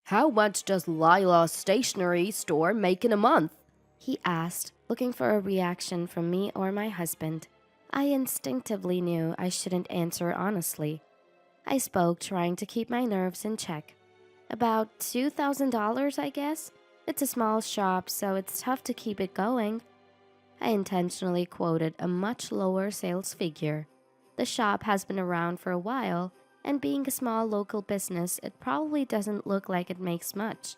How much does Lila's stationery store make in a month? He asked, looking for a reaction from me or my husband. I instinctively knew I shouldn't answer honestly. I spoke, trying to keep my nerves in check. About $2,000, I guess. It's a small shop, so it's tough to keep it going. I intentionally quoted a much lower sales figure. The shop has been around for a while, and being a small local business, it probably doesn't look like it makes much.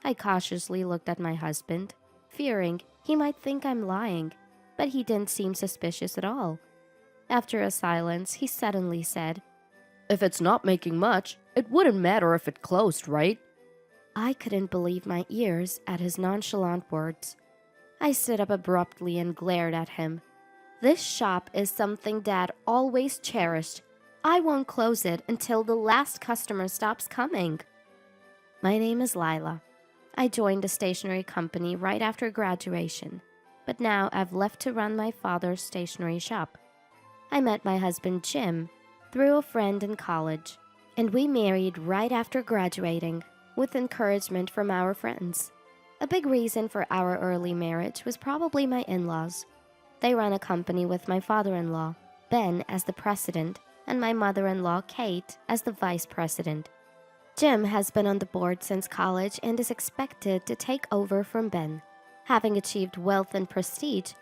I cautiously looked at my husband, fearing he might think I'm lying, but he didn't seem suspicious at all. After a silence, he suddenly said, "If it's not making much, it wouldn't matter if it closed, right?" I couldn't believe my ears at his nonchalant words. I stood up abruptly and glared at him. "This shop is something Dad always cherished. I won't close it until the last customer stops coming." My name is Lila. I joined a stationery company right after graduation, but now I've left to run my father's stationery shop. I met my husband Jim through a friend in college, and we married right after graduating, with encouragement from our friends. A big reason for our early marriage was probably my in-laws. They ran a company with my father-in-law, Ben, as the president, and my mother-in-law, Kate, as the vice president. Jim has been on the board since college and is expected to take over from Ben. Having achieved wealth and prestige,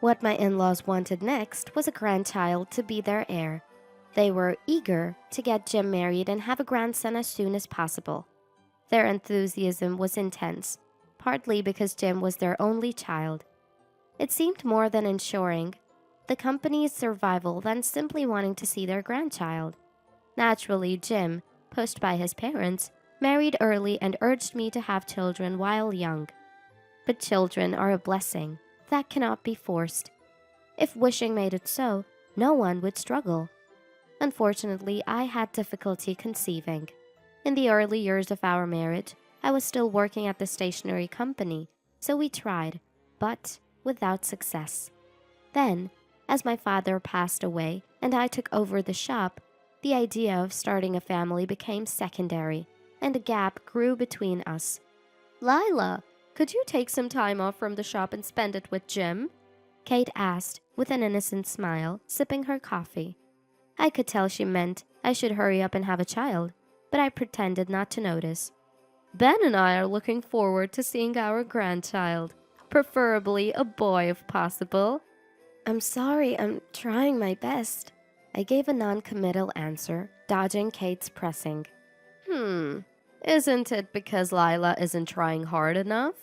what my in-laws wanted next was a grandchild to be their heir. They were eager to get Jim married and have a grandson as soon as possible. Their enthusiasm was intense, partly because Jim was their only child. It seemed more than ensuring the company's survival than simply wanting to see their grandchild. Naturally, Jim, pushed by his parents, married early and urged me to have children while young. But children are a blessing that cannot be forced. If wishing made it so, no one would struggle. Unfortunately, I had difficulty conceiving. In the early years of our marriage, I was still working at the stationery company, so we tried, but without success. Then, as my father passed away and I took over the shop, the idea of starting a family became secondary, and a gap grew between us. "Lila, could you take some time off from the shop and spend it with Jim?" Kate asked, with an innocent smile, sipping her coffee. I could tell she meant I should hurry up and have a child, but I pretended not to notice. "Ben and I are looking forward to seeing our grandchild, preferably a boy if possible." "I'm sorry, I'm trying my best." I gave a non-committal answer, dodging Kate's pressing. Isn't it because Lila isn't trying hard enough?"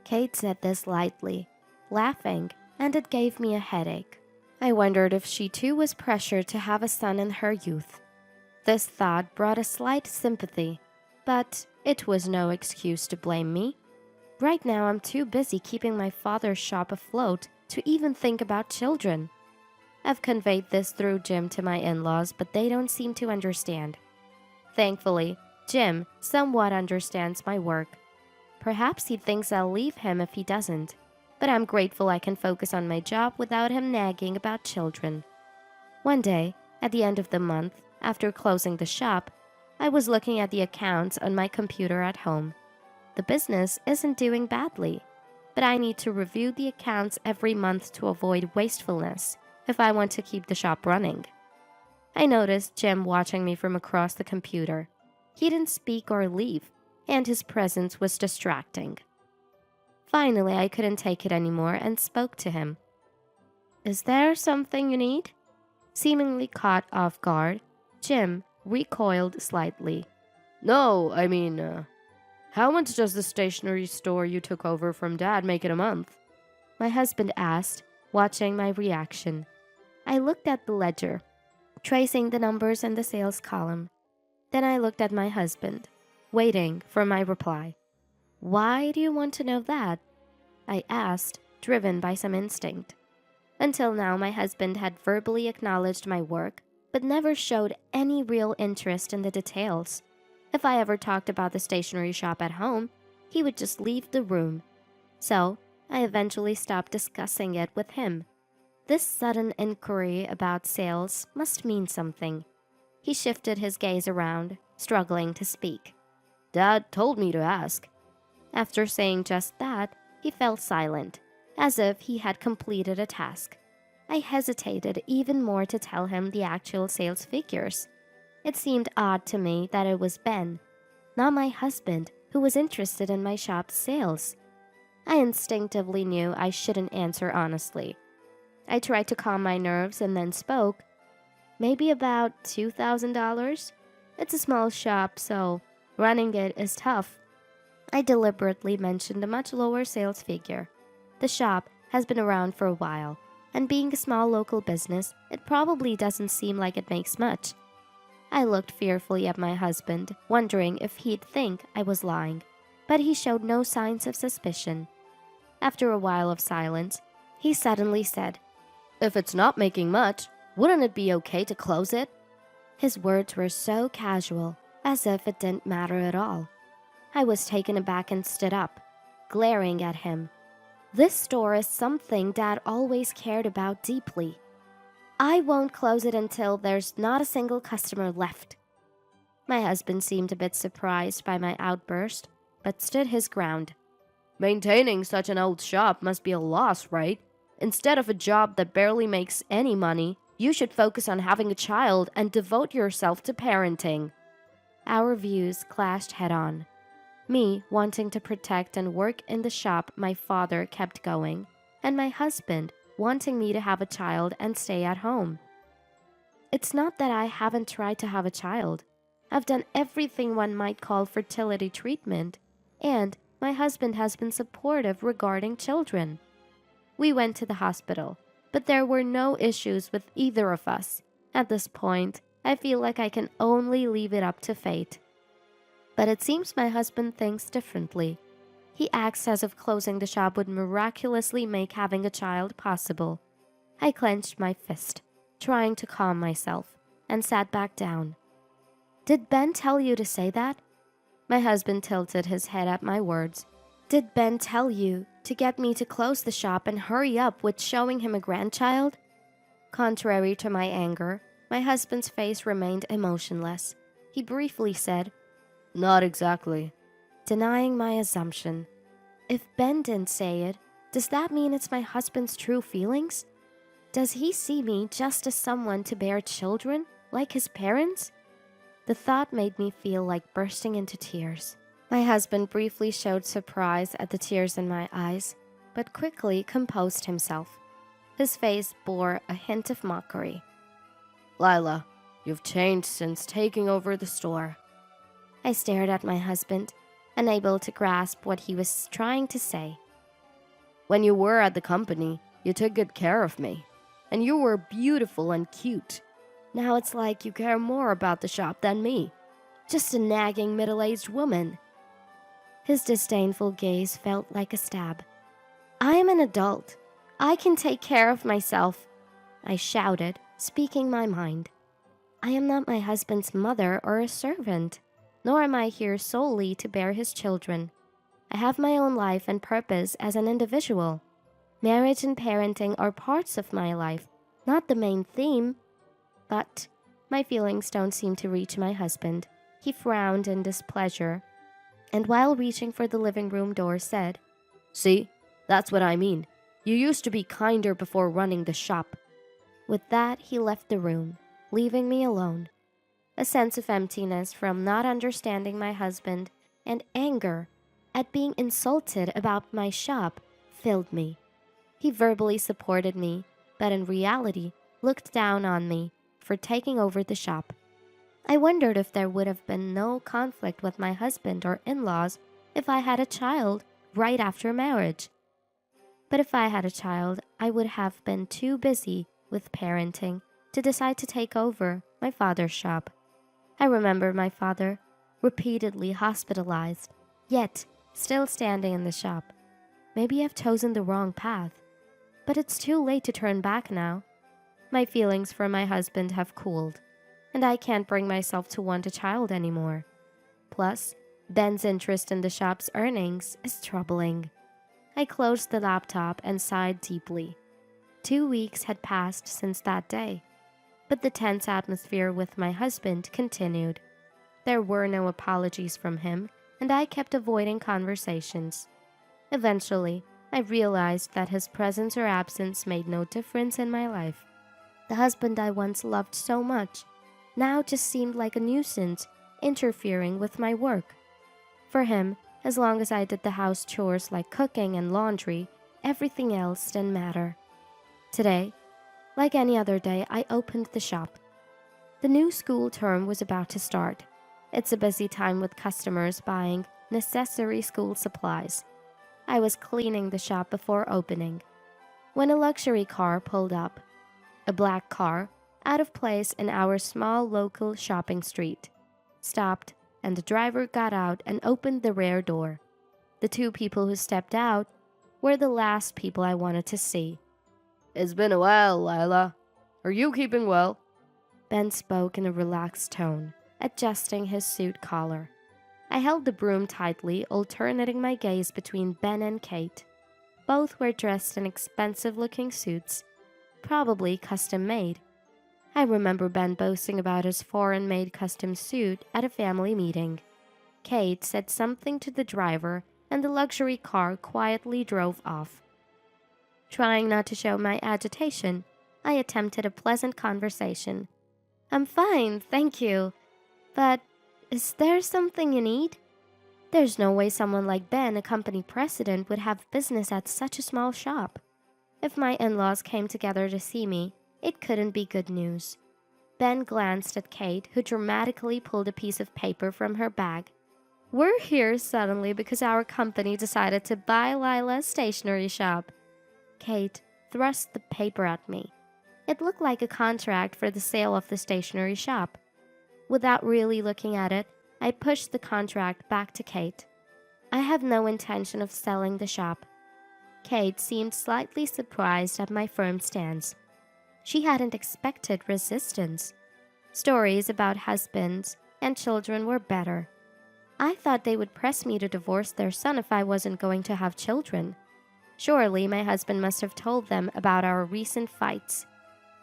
Kate said this lightly, laughing, and it gave me a headache. I wondered if she too was pressured to have a son in her youth. This thought brought a slight sympathy, but it was no excuse to blame me. Right now I'm too busy keeping my father's shop afloat to even think about children. I've conveyed this through Jim to my in-laws, but they don't seem to understand. Thankfully, Jim somewhat understands my work. Perhaps he thinks I'll leave him if he doesn't, but I'm grateful I can focus on my job without him nagging about children. One day, at the end of the month, after closing the shop, I was looking at the accounts on my computer at home. The business isn't doing badly, but I need to review the accounts every month to avoid wastefulness if I want to keep the shop running. I noticed Jim watching me from across the computer. He didn't speak or leave, and his presence was distracting. Finally, I couldn't take it anymore and spoke to him. "Is there something you need?" Seemingly caught off guard, Jim recoiled slightly. "No, how much does the stationery store you took over from Dad make in a month?" My husband asked, watching my reaction. I looked at the ledger, tracing the numbers in the sales column. Then I looked at my husband, waiting for my reply. "Why do you want to know that?" I asked, driven by some instinct. Until now, my husband had verbally acknowledged my work, but never showed any real interest in the details. If I ever talked about the stationery shop at home, he would just leave the room. So, I eventually stopped discussing it with him. This sudden inquiry about sales must mean something. He shifted his gaze around, struggling to speak. Dad told me to ask. After saying just that, he fell silent, as if he had completed a task. I hesitated even more to tell him the actual sales figures. It seemed odd to me that it was Ben, not my husband, who was interested in my shop's sales. I instinctively knew I shouldn't answer honestly. I tried to calm my nerves and then spoke. Maybe about $2,000? It's a small shop, so running it is tough. I deliberately mentioned a much lower sales figure. The shop has been around for a while, and being a small local business, it probably doesn't seem like it makes much. I looked fearfully at my husband, wondering if he'd think I was lying, but he showed no signs of suspicion. After a while of silence, he suddenly said, "If it's not making much, wouldn't it be okay to close it?" His words were so casual, as if it didn't matter at all. I was taken aback and stood up, glaring at him. This store is something Dad always cared about deeply. I won't close it until there's not a single customer left. My husband seemed a bit surprised by my outburst, but stood his ground. Maintaining such an old shop must be a loss, right? Instead of a job that barely makes any money, you should focus on having a child and devote yourself to parenting. Our views clashed head-on. Me wanting to protect and work in the shop my father kept going, and my husband wanting me to have a child and stay at home. It's not that I haven't tried to have a child. I've done everything one might call fertility treatment, and my husband has been supportive regarding children. We went to the hospital, but there were no issues with either of us. At this point, I feel like I can only leave it up to fate. But it seems my husband thinks differently. He acts as if closing the shop would miraculously make having a child possible. I clenched my fist, trying to calm myself, and sat back down. Did Ben tell you to say that? My husband tilted his head at my words. Did Ben tell you to get me to close the shop and hurry up with showing him a grandchild? Contrary to my anger, my husband's face remained emotionless. He briefly said, "Not exactly," denying my assumption. If Ben didn't say it, does that mean it's my husband's true feelings? Does he see me just as someone to bear children, like his parents? The thought made me feel like bursting into tears. My husband briefly showed surprise at the tears in my eyes, but quickly composed himself. His face bore a hint of mockery. "Lila, you've changed since taking over the store." I stared at my husband, unable to grasp what he was trying to say. "When you were at the company, you took good care of me, and you were beautiful and cute. Now it's like you care more about the shop than me. Just a nagging middle-aged woman." His disdainful gaze felt like a stab. "I am an adult. I can take care of myself," I shouted, speaking my mind. "I am not my husband's mother or a servant, nor am I here solely to bear his children. I have my own life and purpose as an individual. Marriage and parenting are parts of my life, not the main theme." But my feelings don't seem to reach my husband. He frowned in displeasure, and while reaching for the living room door said, "See, that's what I mean. You used to be kinder before running the shop." With that, he left the room, leaving me alone. A sense of emptiness from not understanding my husband and anger at being insulted about my shop filled me. He verbally supported me, but in reality looked down on me for taking over the shop. I wondered if there would have been no conflict with my husband or in-laws if I had a child right after marriage. But if I had a child, I would have been too busy with parenting to decide to take over my father's shop. I remember my father, repeatedly hospitalized, yet still standing in the shop. Maybe I've chosen the wrong path, but it's too late to turn back now. My feelings for my husband have cooled, and I can't bring myself to want a child anymore. Plus, Ben's interest in the shop's earnings is troubling. I closed the laptop and sighed deeply. 2 weeks had passed since that day. But the tense atmosphere with my husband continued. There were no apologies from him, and I kept avoiding conversations. Eventually, I realized that his presence or absence made no difference in my life. The husband I once loved so much now just seemed like a nuisance, interfering with my work. For him, as long as I did the house chores like cooking and laundry, everything else didn't matter. Today, like any other day, I opened the shop. The new school term was about to start. It's a busy time with customers buying necessary school supplies. I was cleaning the shop before opening when a luxury car pulled up. A black car, out of place in our small local shopping street, stopped, and the driver got out and opened the rear door. The two people who stepped out were the last people I wanted to see. "It's been a while, Lila. Are you keeping well?" Ben spoke in a relaxed tone, adjusting his suit collar. I held the broom tightly, alternating my gaze between Ben and Kate. Both were dressed in expensive-looking suits, probably custom-made. I remember Ben boasting about his foreign-made custom suit at a family meeting. Kate said something to the driver, and the luxury car quietly drove off. Trying not to show my agitation, I attempted a pleasant conversation. "I'm fine, thank you. But is there something you need? There's no way someone like Ben, a company president, would have business at such a small shop." If my in-laws came together to see me, it couldn't be good news. Ben glanced at Kate, who dramatically pulled a piece of paper from her bag. "We're here suddenly because our company decided to buy Lila's stationery shop." Kate thrust the paper at me. It looked like a contract for the sale of the stationery shop. Without really looking at it, I pushed the contract back to Kate. "I have no intention of selling the shop." Kate seemed slightly surprised at my firm stance. She hadn't expected resistance. Stories about husbands and children were better. I thought they would press me to divorce their son if I wasn't going to have children. Surely my husband must have told them about our recent fights.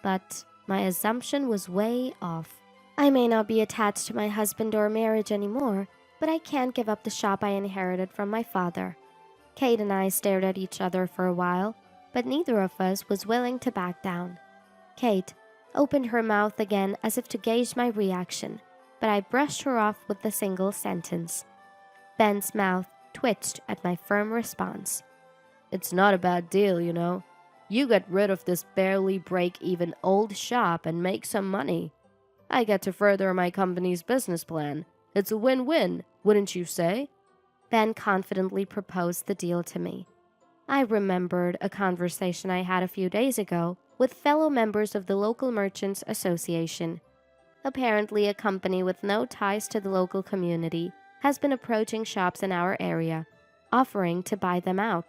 But my assumption was way off. I may not be attached to my husband or marriage anymore, but I can't give up the shop I inherited from my father. Kate and I stared at each other for a while, but neither of us was willing to back down. Kate opened her mouth again as if to gauge my reaction, but I brushed her off with a single sentence. Ben's mouth twitched at my firm response. "It's not a bad deal, you know. You get rid of this barely break-even old shop and make some money. I get to further my company's business plan. It's a win-win, wouldn't you say?" Ben confidently proposed the deal to me. I remembered a conversation I had a few days ago with fellow members of the local Merchants Association. Apparently, a company with no ties to the local community has been approaching shops in our area, offering to buy them out.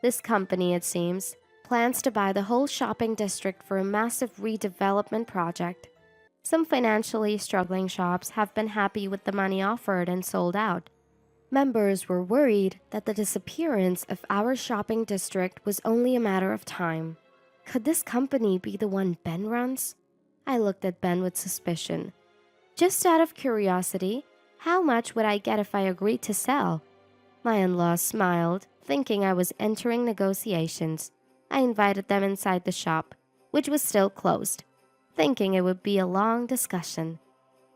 This company, it seems, plans to buy the whole shopping district for a massive redevelopment project. Some financially struggling shops have been happy with the money offered and sold out. Members were worried that the disappearance of our shopping district was only a matter of time. Could this company be the one Ben runs? I looked at Ben with suspicion. "Just out of curiosity, how much would I get if I agreed to sell?" My in-laws smiled, thinking I was entering negotiations. I invited them inside the shop, which was still closed, thinking it would be a long discussion.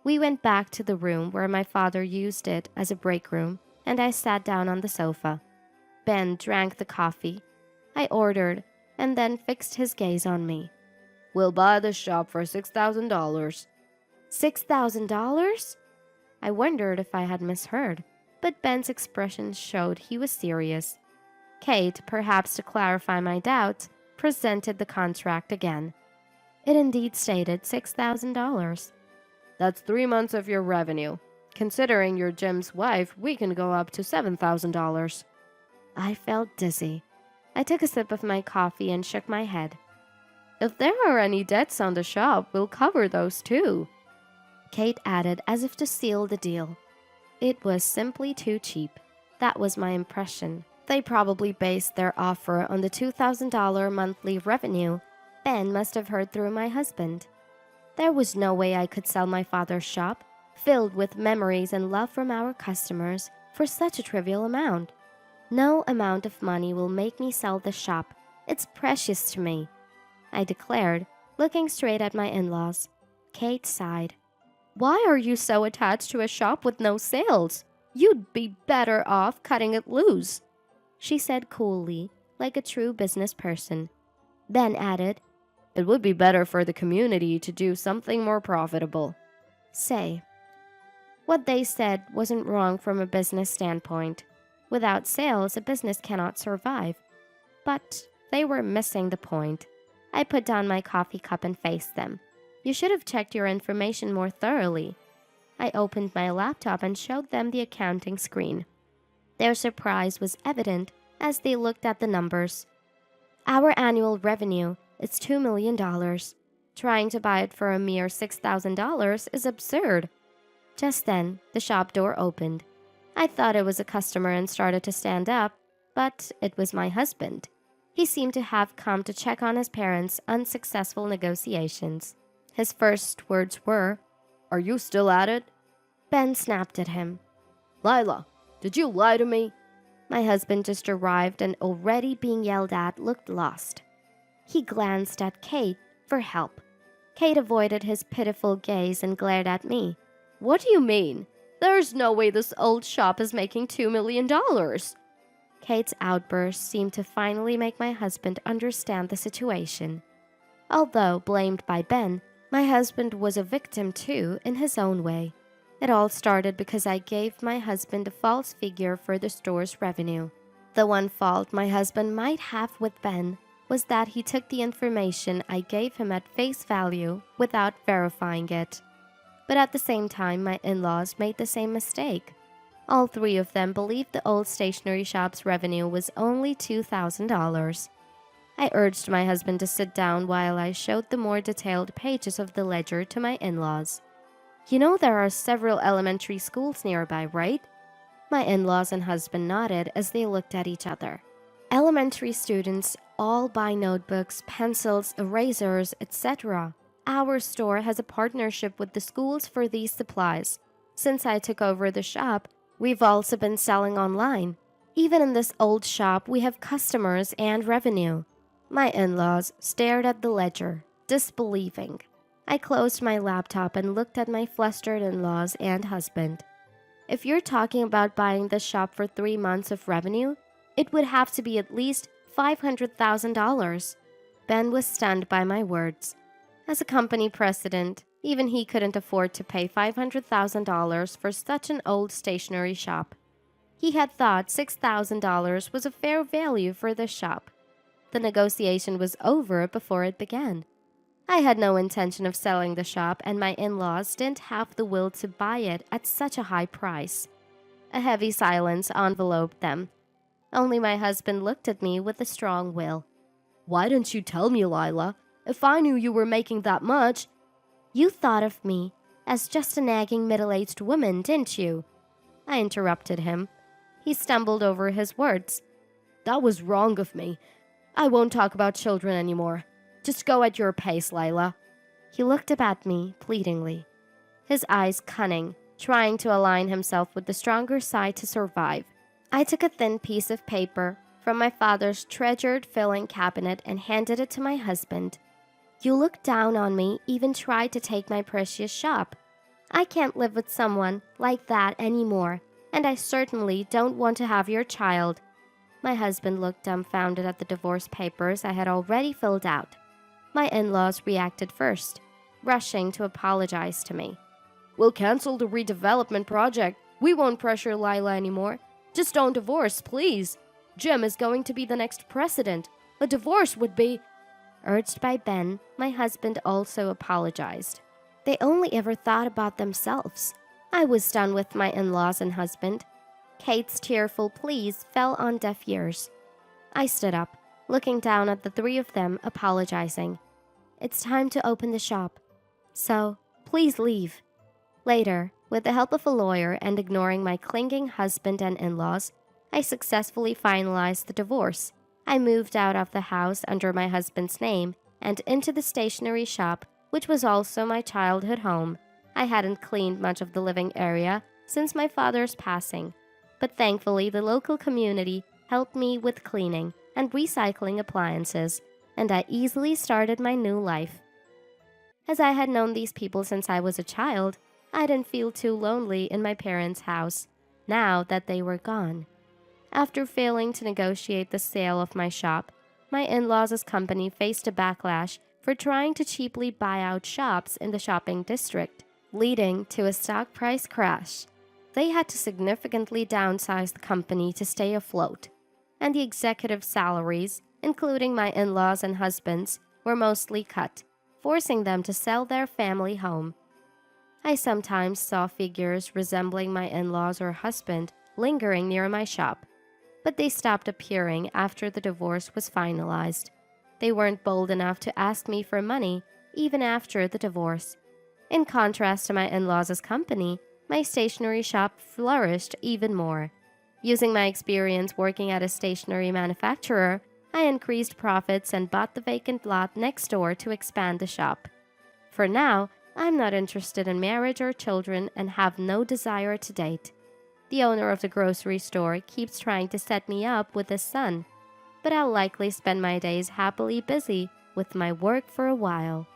We went back to the room where my father used it as a break room, and I sat down on the sofa. Ben drank the coffee I ordered and then fixed his gaze on me. "We'll buy the shop for $6,000. $6,000? I wondered if I had misheard, but Ben's expression showed he was serious. Kate, perhaps to clarify my doubts, presented the contract again. It indeed stated $6,000. "That's 3 months of your revenue. Considering you're Jim's wife, we can go up to $7,000. I felt dizzy. I took a sip of my coffee and shook my head. "If there are any debts on the shop, we'll cover those too," Kate added as if to seal the deal. It was simply too cheap. That was my impression. They probably based their offer on the $2,000 monthly revenue Ben must have heard through my husband. There was no way I could sell my father's shop, filled with memories and love from our customers, for such a trivial amount. No amount of money will make me sell the shop. It's precious to me, I declared, looking straight at my in-laws. Kate sighed. Why are you so attached to a shop with no sales? You'd be better off cutting it loose, she said coolly, like a true business person. Ben added, It would be better for the community to do something more profitable. Say, what they said wasn't wrong from a business standpoint. Without sales, a business cannot survive. But they were missing the point. I put down my coffee cup and faced them. You should have checked your information more thoroughly. I opened my laptop and showed them the accounting screen. Their surprise was evident as they looked at the numbers. Our annual revenue is $2 million. Trying to buy it for a mere $6,000 is absurd. Just then, the shop door opened. I thought it was a customer and started to stand up, but it was my husband. He seemed to have come to check on his parents' unsuccessful negotiations. His first words were, Are you still at it? Ben snapped at him. Lila, did you lie to me? My husband just arrived and already being yelled at looked lost. He glanced at Kate for help. Kate avoided his pitiful gaze and glared at me. What do you mean? There's no way this old shop is making $2 million. Kate's outburst seemed to finally make my husband understand the situation. Although blamed by Ben, my husband was a victim too in his own way. It all started because I gave my husband a false figure for the store's revenue. The one fault my husband might have with Ben was that he took the information I gave him at face value without verifying it. But at the same time, my in-laws made the same mistake. All three of them believed the old stationery shop's revenue was only $2,000. I urged my husband to sit down while I showed the more detailed pages of the ledger to my in-laws. You know there are several elementary schools nearby, right? My in-laws and husband nodded as they looked at each other. Elementary students all buy notebooks, pencils, erasers, etc. Our store has a partnership with the schools for these supplies. Since I took over the shop, we've also been selling online. Even in this old shop, we have customers and revenue. My in-laws stared at the ledger, disbelieving. I closed my laptop and looked at my flustered in-laws and husband. If you're talking about buying this shop for 3 months of revenue, it would have to be at least $500,000. Ben was stunned by my words. As a company president, even he couldn't afford to pay $500,000 for such an old stationery shop. He had thought $6,000 was a fair value for this shop. The negotiation was over before it began. I had no intention of selling the shop, and my in-laws didn't have the will to buy it at such a high price. A heavy silence enveloped them. Only my husband looked at me with a strong will. Why didn't you tell me, Lila? If I knew you were making that much... You thought of me as just a nagging middle-aged woman, didn't you? I interrupted him. He stumbled over his words. That was wrong of me. I won't talk about children anymore. Just go at your pace, Lila. He looked up at me pleadingly, his eyes cunning, trying to align himself with the stronger side to survive. I took a thin piece of paper from my father's treasured filing cabinet and handed it to my husband. You look down on me, even tried to take my precious shop. I can't live with someone like that anymore, and I certainly don't want to have your child. My husband looked dumbfounded at the divorce papers I had already filled out. My in-laws reacted first, rushing to apologize to me. We'll cancel the redevelopment project. We won't pressure Lila anymore. Just don't divorce, please. Jim is going to be the next president. A divorce would be... Urged by Ben, my husband also apologized. They only ever thought about themselves. I was done with my in-laws and husband. Kate's tearful pleas fell on deaf ears. I stood up, looking down at the three of them, apologizing. It's time to open the shop. So, please leave. Later, with the help of a lawyer and ignoring my clinging husband and in-laws, I successfully finalized the divorce. I moved out of the house under my husband's name and into the stationery shop which was also my childhood home. I hadn't cleaned much of the living area since my father's passing, but thankfully the local community helped me with cleaning and recycling appliances, and I easily started my new life. As I had known these people since I was a child, I didn't feel too lonely in my parents' house, now that they were gone. After failing to negotiate the sale of my shop, my in-laws' company faced a backlash for trying to cheaply buy out shops in the shopping district, leading to a stock price crash. They had to significantly downsize the company to stay afloat, and the executive salaries, including my in-laws and husband's, were mostly cut, forcing them to sell their family home. I sometimes saw figures resembling my in-laws or husband lingering near my shop, but they stopped appearing after the divorce was finalized. They weren't bold enough to ask me for money even after the divorce. In contrast to my in-laws' company, my stationery shop flourished even more. Using my experience working at a stationery manufacturer, I increased profits and bought the vacant lot next door to expand the shop. For now, I'm not interested in marriage or children and have no desire to date. The owner of the grocery store keeps trying to set me up with his son, but I'll likely spend my days happily busy with my work for a while.